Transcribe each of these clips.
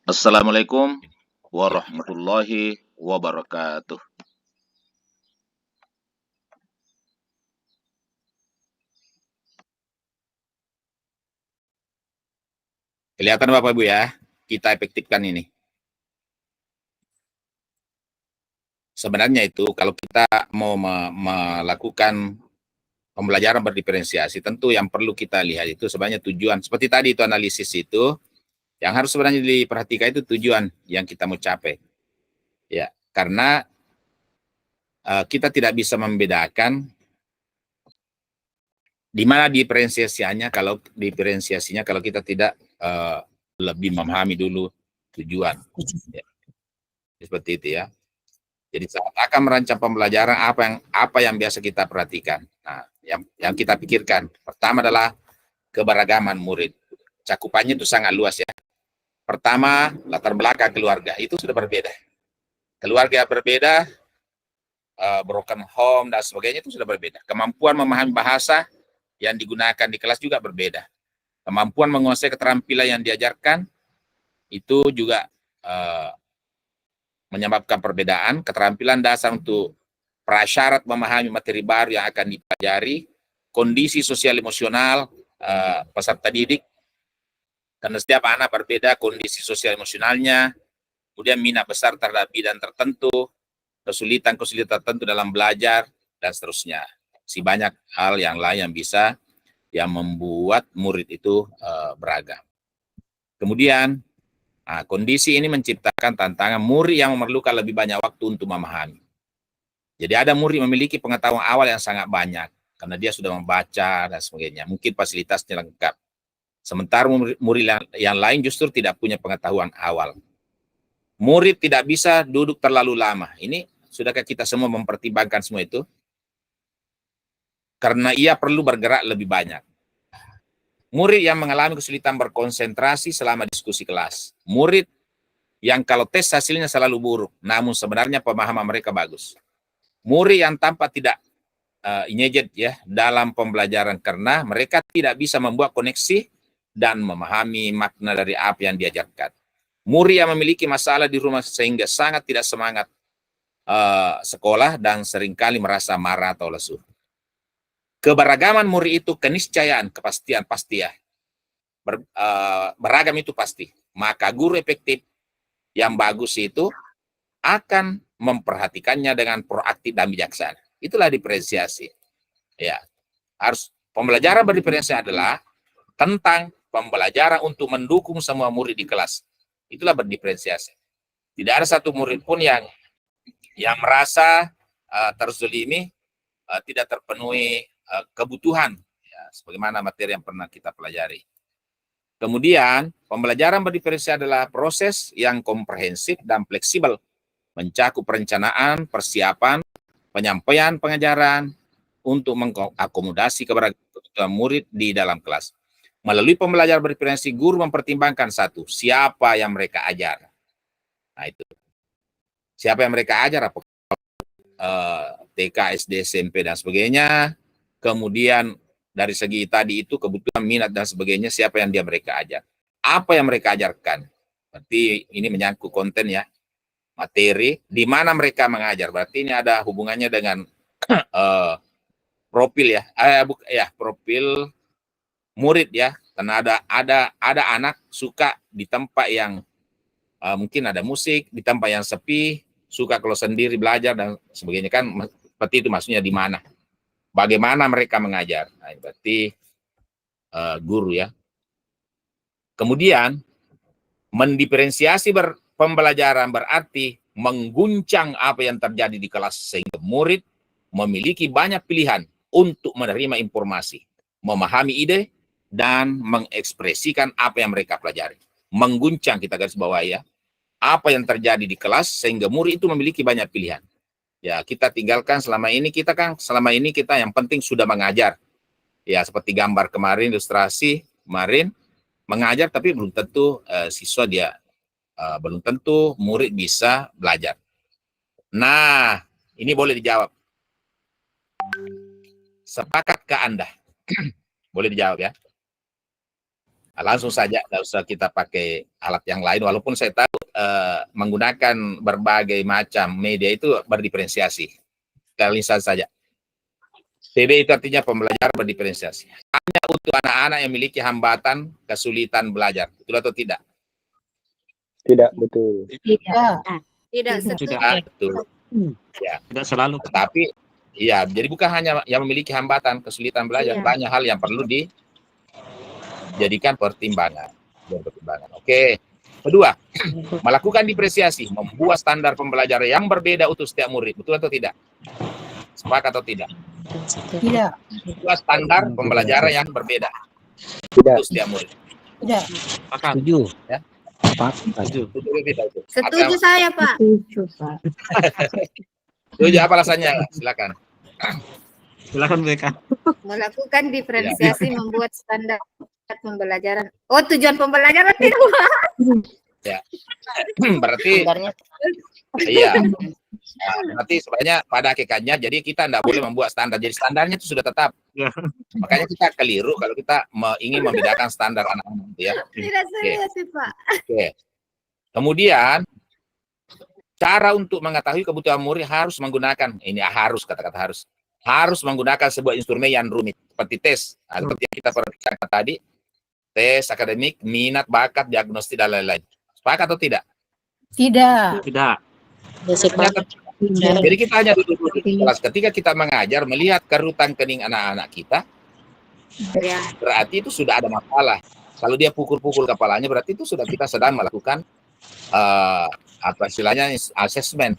Assalamualaikum warahmatullahi wabarakatuh. Kelihatan Bapak Ibu ya, kita efektifkan ini. Sebenarnya itu kalau kita mau melakukan pembelajaran berdiferensiasi, tentu yang perlu kita lihat itu sebenarnya tujuan. Seperti tadi itu analisis itu, yang harus sebenarnya diperhatikan itu tujuan yang kita mau capai. Ya, karena kita tidak bisa membedakan di mana diferensiasinya kalau kita tidak lebih memahami dulu tujuan. Ya, seperti itu ya. Jadi saat akan merancang pembelajaran apa yang biasa kita perhatikan. Nah, yang kita pikirkan pertama adalah keberagaman murid. Cakupannya itu sangat luas ya. Pertama, latar belakang keluarga itu sudah berbeda. Keluarga berbeda, broken home dan sebagainya itu sudah berbeda. Kemampuan memahami bahasa yang digunakan di kelas juga berbeda. Kemampuan menguasai keterampilan yang diajarkan itu juga menyebabkan perbedaan. Keterampilan dasar untuk prasyarat memahami materi baru yang akan dipelajari, kondisi sosial emosional peserta didik, karena setiap anak berbeda kondisi sosial emosionalnya, kemudian minat besar terhadap bidang tertentu, kesulitan-kesulitan tertentu dalam belajar, dan seterusnya. Si banyak hal yang lain yang bisa yang membuat murid itu beragam. Kemudian, kondisi ini menciptakan tantangan murid yang memerlukan lebih banyak waktu untuk memahami. Jadi ada murid memiliki pengetahuan awal yang sangat banyak, karena dia sudah membaca dan sebagainya. Mungkin fasilitasnya lengkap. Sementara murid yang lain justru tidak punya pengetahuan awal. Murid tidak bisa duduk terlalu lama. Ini sudahkah kita semua mempertimbangkan semua itu? Karena ia perlu bergerak lebih banyak. Murid yang mengalami kesulitan berkonsentrasi selama diskusi kelas. Murid yang kalau tes hasilnya selalu buruk, namun sebenarnya pemahaman mereka bagus. Murid yang tampak tidak engaged ya dalam pembelajaran karena mereka tidak bisa membuat koneksi dan memahami makna dari apa yang diajarkan. Murid yang memiliki masalah di rumah sehingga sangat tidak semangat sekolah dan seringkali merasa marah atau lesu. Keberagaman murid itu keniscayaan, kepastian pasti ya. Beragam itu pasti. Maka guru efektif yang bagus itu akan memperhatikannya dengan proaktif dan bijaksana. Itulah diferensiasi. Ya, harus pembelajaran berdiferensiasi adalah tentang pembelajaran untuk mendukung semua murid di kelas. Itulah berdiferensiasi. Tidak ada satu murid pun yang merasa terzolimi, tidak terpenuhi kebutuhan, ya, sebagaimana materi yang pernah kita pelajari. Kemudian, pembelajaran berdiferensiasi adalah proses yang komprehensif dan fleksibel, mencakup perencanaan, persiapan, penyampaian pengajaran untuk mengakomodasi keberagaman murid di dalam kelas. Melalui pembelajaran berdiferensiasi, guru mempertimbangkan satu, siapa yang mereka ajar. Nah itu, siapa yang mereka ajar, apakah TK, SD, SMP, dan sebagainya. Kemudian dari segi tadi itu kebutuhan minat dan sebagainya, siapa yang mereka ajar. Apa yang mereka ajarkan. Berarti ini menyangkut konten ya, materi, di mana mereka mengajar. Berarti ini ada hubungannya dengan profil ya, profil murid ya. Karena ada anak suka di tempat yang mungkin ada musik, di tempat yang sepi, suka kalau sendiri belajar dan sebagainya kan, seperti itu maksudnya di mana. Bagaimana mereka mengajar. Nah, berarti guru ya. Kemudian mendiferensiasi pembelajaran berarti mengguncang apa yang terjadi di kelas sehingga murid memiliki banyak pilihan untuk menerima informasi, memahami ide, dan mengekspresikan apa yang mereka pelajari. Mengguncang, kita garis bawah ya, apa yang terjadi di kelas sehingga murid itu memiliki banyak pilihan. Ya, kita tinggalkan selama ini kita yang penting sudah mengajar. Ya, seperti gambar kemarin, ilustrasi kemarin, mengajar tapi belum tentu siswa dia belum tentu murid bisa belajar. Nah, ini boleh dijawab. Sepakatkah Anda? Boleh dijawab ya. Langsung saja, tidak usah kita pakai alat yang lain. Walaupun saya tahu menggunakan berbagai macam media itu berdiferensiasi. Kali saja. PB itu artinya pembelajaran berdiferensiasi. Hanya untuk anak-anak yang memiliki hambatan, kesulitan belajar. Betul atau tidak? Tidak, betul. Tidak setuju. Betul. Ya. Tidak selalu. Tetapi, ya, jadi bukan hanya yang memiliki hambatan, kesulitan belajar. Banyak hal yang perlu dijadikan pertimbangan. Oke. Kedua, melakukan diferensiasi, membuat standar pembelajaran yang berbeda untuk setiap murid. Betul atau tidak? Sepakat atau tidak? Tidak. Membuat standar pembelajaran yang berbeda Tidak. untuk setiap murid. Tidak. Setuju. Ya. Setuju. Setuju saya, Pak. Setuju, apa alasannya? Silakan. Silakan mereka. Melakukan diferensiasi, membuat standar pembelajaran. Oh, tujuan pembelajaran tidak, Pak. Ya. Berarti iya. Nah, berarti sebenarnya pada hakikatnya jadi kita tidak boleh membuat standar. Jadi standarnya itu sudah tetap. Ya. Makanya kita keliru kalau kita ingin membedakan standar anak-anak ya. Tidak serius sih, Pak. Oke. Kemudian cara untuk mengetahui kebutuhan murid harus menggunakan harus menggunakan sebuah instrumen yang rumit seperti tes. Nah, seperti yang kita perhatikan tadi, tes akademik, minat, bakat, diagnostik dan lain-lain. Sepakat atau tidak? Tidak. Tidak. Jadi kita hanya duduk di kelas. Ketika kita mengajar, melihat kerutan kening anak-anak kita, Ya. berarti itu sudah ada masalah. Kalau dia pukul-pukul kepalanya, berarti itu sudah kita sedang melakukan apa istilahnya assessment.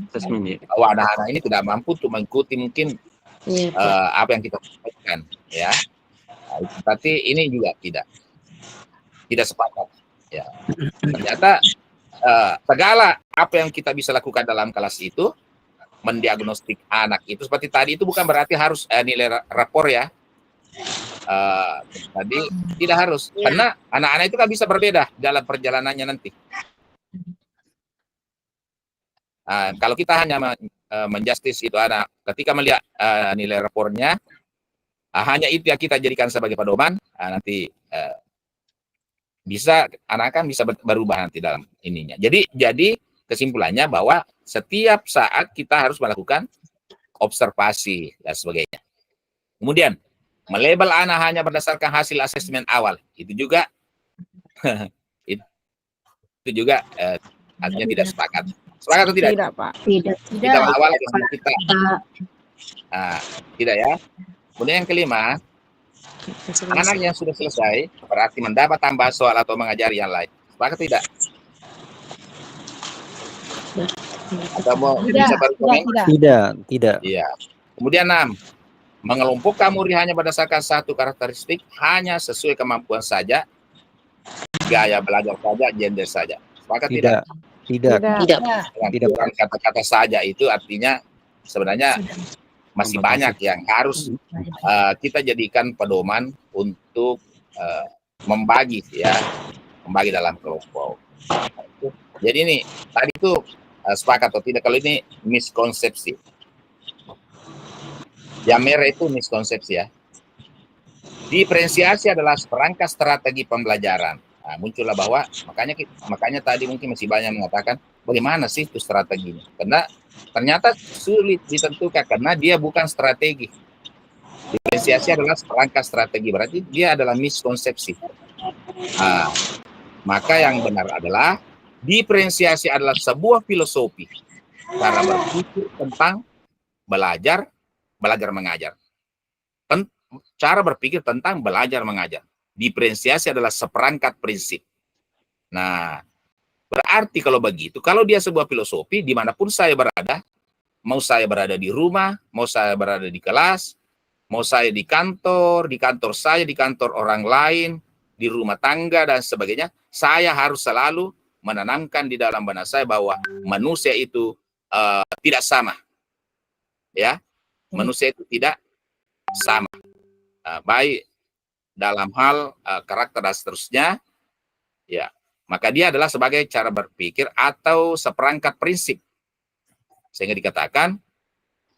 Assessment, ya. Bahwa anak-anak ini tidak mampu untuk mengikuti mungkin apa yang kita sampaikan, ya. Berarti ini juga tidak sepakat. Ya. Ternyata segala apa yang kita bisa lakukan dalam kelas itu mendiagnostik anak itu seperti tadi itu bukan berarti harus nilai rapor ya. Tadi tidak harus karena anak-anak itu kan bisa berbeda dalam perjalanannya nanti. Kalau kita hanya menjustis itu anak ketika melihat nilai rapornya hanya itu yang kita jadikan sebagai pedoman, nanti bisa anak kan bisa berubah nanti dalam ininya. Jadi kesimpulannya bahwa setiap saat kita harus melakukan observasi dan sebagainya. Kemudian melabel anak hanya berdasarkan hasil asesmen awal itu juga artinya tidak sepakat. Sepakat atau tidak? Tidak, Pak. Tidak. Kita awal kita tidak ya. Kemudian yang kelima, anak yang sudah selesai berarti mendapat tambahan soal atau mengajari yang lain. Sepakat tidak? Atau mau bisa baru komen? Tidak. Iya. Kemudian 6, mengelompokkan murid hanya berdasarkan satu karakteristik, hanya sesuai kemampuan saja, gaya belajar saja, gender saja. Sepakat tidak? Tidak. Dengan kata-kata saja itu artinya sebenarnya masih banyak yang harus kita jadikan pedoman untuk membagi dalam kelompok. Jadi ini tadi itu sepakat atau tidak kalau ini miskonsepsi. Yang merah itu miskonsepsi ya. Diferensiasi adalah perangkat strategi pembelajaran. Muncullah bahwa makanya tadi mungkin masih banyak mengatakan bagaimana sih itu strateginya? Karena ternyata sulit ditentukan karena dia bukan strategi. Diferensiasi adalah perangkat strategi, berarti dia adalah miskonsepsi. Maka yang benar adalah diferensiasi adalah sebuah filosofi cara berpikir tentang belajar mengajar. Cara berpikir tentang belajar mengajar. Diferensiasi adalah seperangkat prinsip. Nah, berarti kalau begitu, kalau dia sebuah filosofi, dimanapun saya berada, mau saya berada di rumah, mau saya berada di kelas, mau saya di kantor saya, di kantor orang lain, di rumah tangga, dan sebagainya, saya harus selalu menanamkan di dalam benak saya bahwa manusia itu tidak sama. Ya, manusia itu tidak sama. Baik dalam hal karakter dan seterusnya, ya, maka dia adalah sebagai cara berpikir atau seperangkat prinsip. Sehingga dikatakan,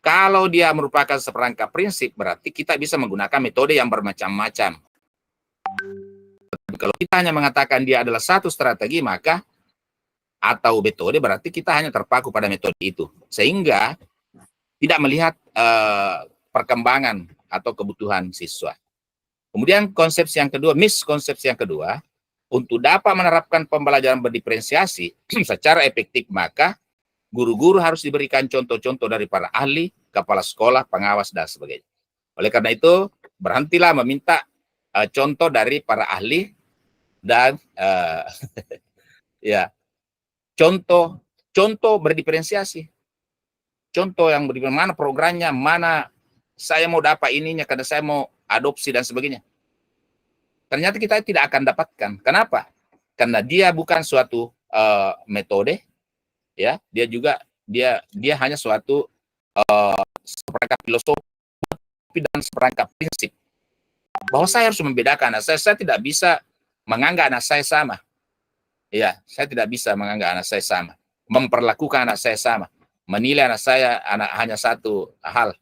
kalau dia merupakan seperangkat prinsip, berarti kita bisa menggunakan metode yang bermacam-macam. Kalau kita hanya mengatakan dia adalah satu strategi, maka atau metode, berarti kita hanya terpaku pada metode itu, sehingga tidak melihat perkembangan atau kebutuhan siswa. Kemudian konsepsi yang kedua, miskonsepsi yang kedua, untuk dapat menerapkan pembelajaran berdiferensiasi secara efektif, maka guru-guru harus diberikan contoh-contoh dari para ahli, kepala sekolah, pengawas, dan sebagainya. Oleh karena itu, berhentilah meminta contoh dari para ahli dan ya, contoh berdiferensiasi. Contoh yang mana programnya, mana saya mau dapat ininya karena saya mau adopsi dan sebagainya. Ternyata kita tidak akan dapatkan. Kenapa? Karena dia bukan suatu metode, ya. Dia hanya suatu seperangkat filosofi dan seperangkat prinsip. Bahwa saya harus membedakan anak saya tidak bisa menganggap anak saya sama. Ya, saya tidak bisa menganggap anak saya sama. Memperlakukan anak saya sama. Menilai anak saya hanya satu hal.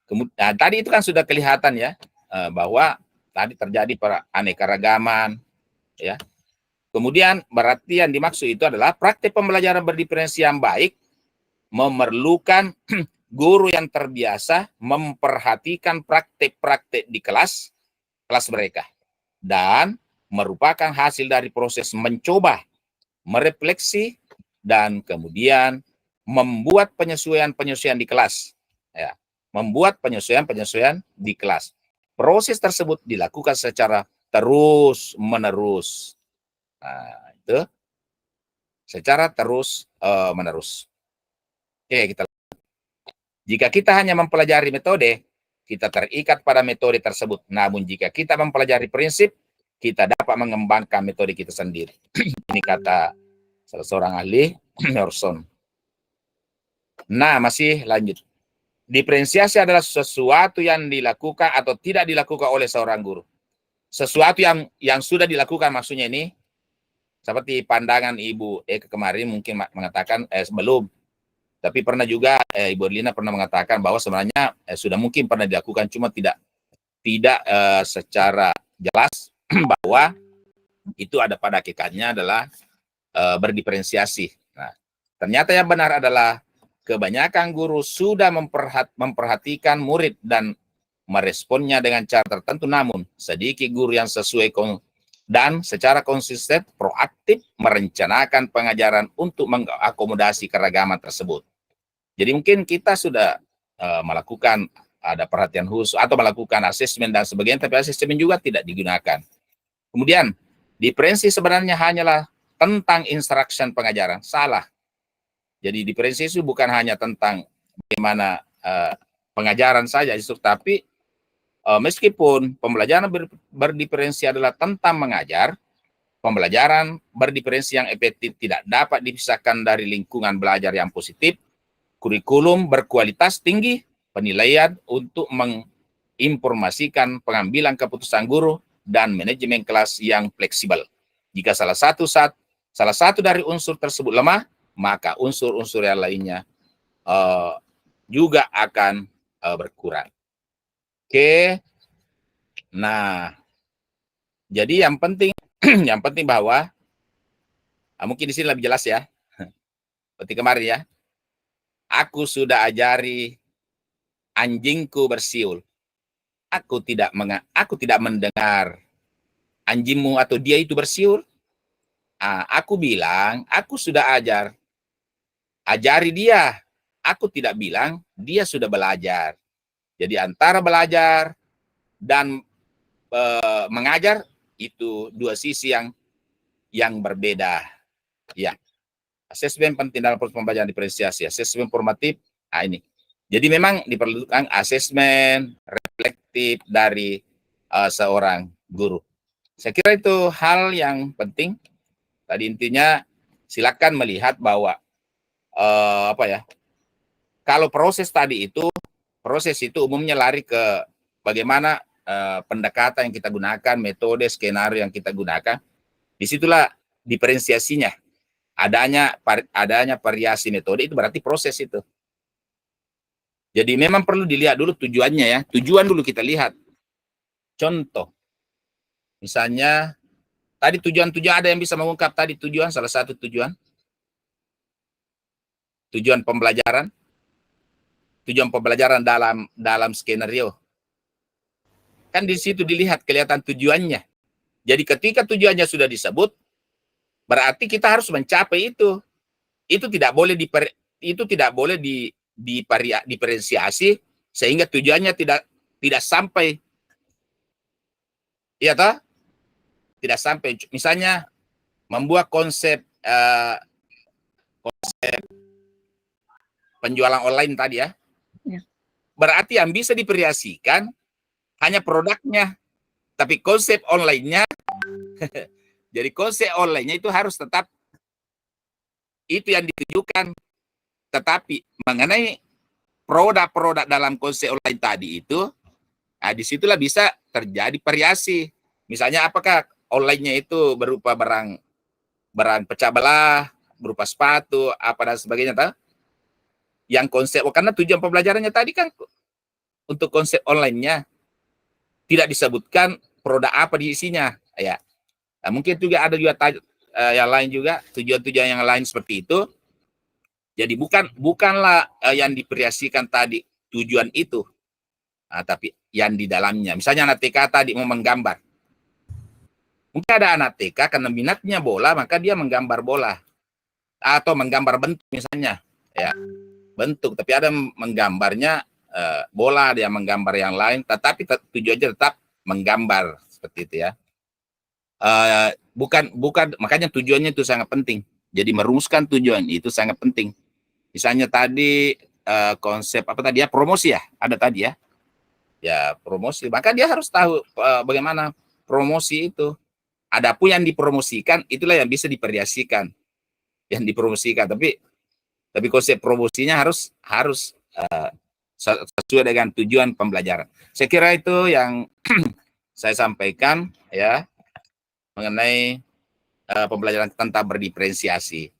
Kemudian tadi itu kan sudah kelihatan ya, bahwa tadi terjadi aneka-ragaman, ya. Kemudian berarti yang dimaksud itu adalah praktek pembelajaran berdiferensiasi yang baik memerlukan guru yang terbiasa memperhatikan praktek-praktek di kelas mereka, dan merupakan hasil dari proses mencoba, merefleksi, dan kemudian membuat penyesuaian-penyesuaian di kelas. Ya, membuat penyesuaian-penyesuaian di kelas. Proses tersebut dilakukan secara terus-menerus. Nah, itu secara terus-menerus. Oke, kita. Jika kita hanya mempelajari metode, kita terikat pada metode tersebut. Namun jika kita mempelajari prinsip, kita dapat mengembangkan metode kita sendiri. Ini kata salah seorang ahli, Orson. Nah, masih lanjut. Diferensiasi adalah sesuatu yang dilakukan atau tidak dilakukan oleh seorang guru. Sesuatu yang sudah dilakukan, maksudnya ini, seperti pandangan Ibu Eka kemarin mungkin mengatakan belum. Tapi pernah juga Ibu Lina pernah mengatakan bahwa sebenarnya sudah mungkin pernah dilakukan, cuma tidak secara jelas bahwa itu ada pada hakikatnya adalah berdiferensiasi. Nah, ternyata yang benar adalah kebanyakan guru sudah memperhatikan murid dan meresponnya dengan cara tertentu, namun sedikit guru yang sesuai dan secara konsisten proaktif merencanakan pengajaran untuk mengakomodasi keragaman tersebut. Jadi mungkin kita sudah melakukan ada perhatian khusus atau melakukan asesmen dan sebagainya, tapi asesmen juga tidak digunakan. Kemudian diferensi sebenarnya hanyalah tentang instruction pengajaran. Salah. Jadi diferensiasi itu bukan hanya tentang bagaimana pengajaran saja, tapi meskipun pembelajaran berdiferensi adalah tentang mengajar, pembelajaran berdiferensi yang efektif tidak dapat dipisahkan dari lingkungan belajar yang positif, kurikulum berkualitas tinggi, penilaian untuk menginformasikan pengambilan keputusan guru, dan manajemen kelas yang fleksibel. Jika salah satu dari unsur tersebut lemah, maka unsur-unsur yang lainnya juga akan berkurang. Oke. Nah, jadi yang penting bahwa mungkin di sini lebih jelas ya. Seperti kemarin ya. Aku sudah ajari anjingku bersiul. Aku tidak mendengar anjingmu atau dia itu bersiul. Aku bilang, aku sudah ajari dia. Aku tidak bilang dia sudah belajar. Jadi antara belajar dan mengajar itu dua sisi yang berbeda. Ya, asesmen penting dalam proses pembelajaran diferensiasi. Asesmen formatif, ini. Jadi memang diperlukan asesmen reflektif dari seorang guru. Saya kira itu hal yang penting. Tadi intinya silakan melihat bahwa kalau proses itu umumnya lari ke bagaimana pendekatan yang kita gunakan, metode, skenario yang kita gunakan. Disitulah diferensiasinya. Adanya variasi metode itu berarti proses itu. Jadi memang perlu dilihat dulu tujuannya ya. Tujuan dulu kita lihat. Contoh. Misalnya tadi tujuan-tujuan, ada yang bisa mengungkap tadi tujuan, salah satu tujuan pembelajaran. Tujuan pembelajaran dalam skenario. Kan di situ kelihatan tujuannya. Jadi ketika tujuannya sudah disebut, berarti kita harus mencapai itu. Itu tidak boleh diferensiasi sehingga tujuannya tidak sampai. Iya toh? Tidak sampai. Misalnya membuat konsep penjualan online tadi ya. Berarti yang bisa divariasikan hanya produknya, tapi konsep online-nya, jadi konsep online-nya itu harus tetap itu yang ditujukan. Tetapi mengenai produk-produk dalam konsep online tadi itu, nah disitulah bisa terjadi variasi. Misalnya apakah online-nya itu berupa barang pecah belah, berupa sepatu, apa dan sebagainya, tahu? Yang konsep, karena tujuan pembelajarannya tadi kan untuk konsep online-nya tidak disebutkan produk apa di isinya, ya. Nah, mungkin juga ada juga yang lain juga, tujuan-tujuan yang lain seperti itu. Jadi bukanlah yang divariasikan tadi tujuan itu, tapi yang di dalamnya. Misalnya anak TK tadi mau menggambar. Mungkin ada anak TK karena minatnya bola, maka dia menggambar bola. Atau menggambar bentuk misalnya, ya. Bentuk, tapi ada menggambarnya bola, dia menggambar yang lain, tetapi tujuannya tetap menggambar seperti itu ya. Bukan makanya tujuannya itu sangat penting. Jadi merumuskan tujuan itu sangat penting. Misalnya tadi konsep apa tadi ya, promosi ya, ada tadi ya. Ya, promosi. Maka dia harus tahu bagaimana promosi itu. Adapun yang dipromosikan itulah yang bisa divariasikan. Yang dipromosikan, tapi konsep promosinya harus sesuai dengan tujuan pembelajaran. Saya kira itu yang saya sampaikan ya mengenai pembelajaran tentang berdiferensiasi.